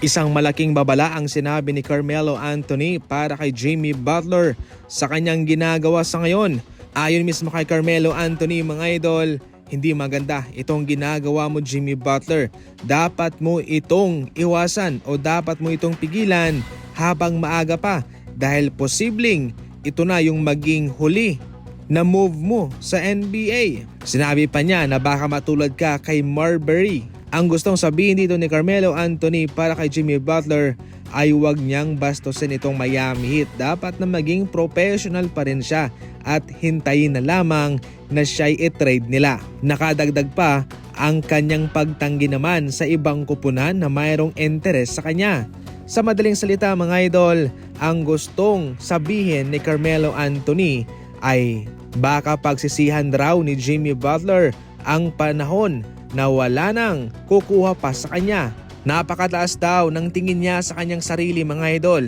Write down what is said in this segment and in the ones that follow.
Isang malaking babala ang sinabi ni Carmelo Anthony para kay Jimmy Butler sa kanyang ginagawa sa ngayon. Ayon mismo kay Carmelo Anthony, mga idol, hindi maganda itong ginagawa mo, Jimmy Butler. Dapat mo itong iwasan o dapat mo itong pigilan habang maaga pa dahil posibleng ito na yung maging huli na move mo sa NBA. Sinabi pa niya na baka matulad ka kay Marbury. Ang gustong sabihin dito ni Carmelo Anthony para kay Jimmy Butler ay huwag niyang bastusin itong Miami Heat. Dapat na maging professional pa rin siya at hintayin na lamang na siya'y i-trade nila. Nakadagdag pa ang kanyang pagtanggi naman sa ibang kupunan na mayroong interes sa kanya. Sa madaling salita, mga idol, ang gustong sabihin ni Carmelo Anthony ay baka pagsisihan raw ni Jimmy Butler ang panahon na wala nang kukuha pa sa kanya. Napakataas daw ng tingin niya sa kanyang sarili, mga idol.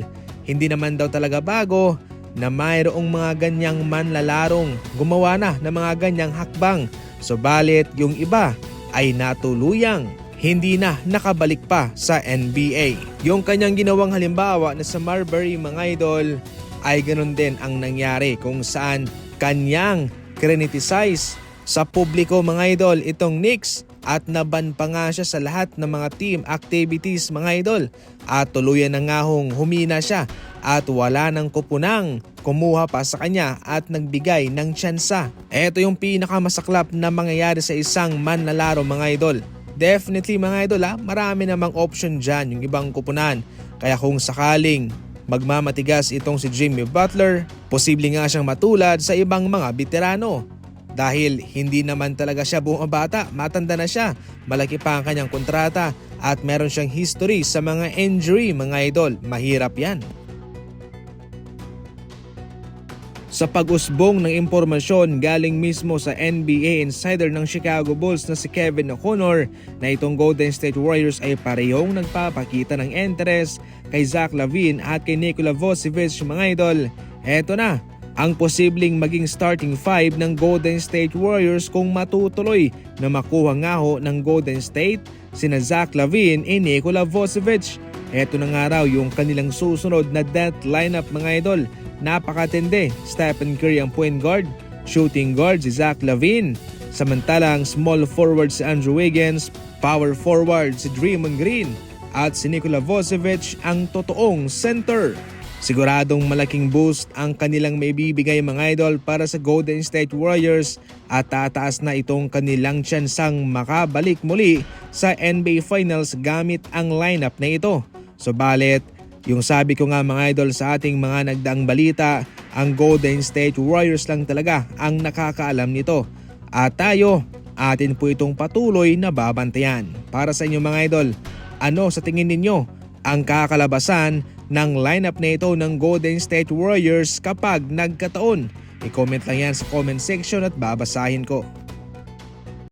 Hindi naman daw talaga bago na mayroong mga ganyang manlalarong gumawa na ng mga ganyang hakbang. Subalit yung iba ay natuluyang hindi na nakabalik pa sa NBA. Yung kanyang ginawang halimbawa na sa Marbury, mga idol, ay ganun din ang nangyari kung saan kanyang criticize sa publiko, mga idol, itong Knicks at naban pa nga siya sa lahat ng mga team activities, mga idol, at tuluyan na nga humina siya at wala nang kupunang kumuha pa sa kanya at nagbigay ng tsansa. Ito yung pinakamasaklap na mangyayari sa isang manlalaro, mga idol. Definitely, mga idol, marami namang option dyan yung ibang kupunan. Kaya kung sakaling magmamatigas itong si Jimmy Butler, posible nga siyang matulad sa ibang mga veterano. Dahil hindi naman talaga siya bumabata, matanda na siya, malaki pa ang kanyang kontrata at meron siyang history sa mga injury, mga idol. Mahirap yan. Sa pag-usbong ng impormasyon galing mismo sa NBA insider ng Chicago Bulls na si Kevin O'Connor na itong Golden State Warriors ay parehong nagpapakita ng interest kay Zach LaVine at kay Nikola Vucevic, mga idol. Eto na ang posibleng maging starting five ng Golden State Warriors kung matutuloy na makuha nga ho ng Golden State sina Zach LaVine at Nikola Vucevic. Eto na nga raw yung kanilang susunod na death lineup, mga idol. Napakatindi. Stephen Curry ang point guard, shooting guard si Zach LaVine, samantalang small forward si Andrew Wiggins, power forward si Draymond Green at si Nikola Vucevic ang totoong center. Siguradong malaking boost ang kanilang maibibigay, mga idol, para sa Golden State Warriors at tataas na itong kanilang tsansang makabalik muli sa NBA Finals gamit ang lineup na ito. Subalit, yung sabi ko nga, mga idol, sa ating mga nagdaang balita, ang Golden State Warriors lang talaga ang nakakaalam nito. At tayo, atin po itong patuloy na babantayan. Para sa inyo, mga idol, ano sa tingin ninyo ang kakalabasan ng lineup na ito ng Golden State Warriors kapag nagkataon? I-comment lang yan sa comment section at babasahin ko.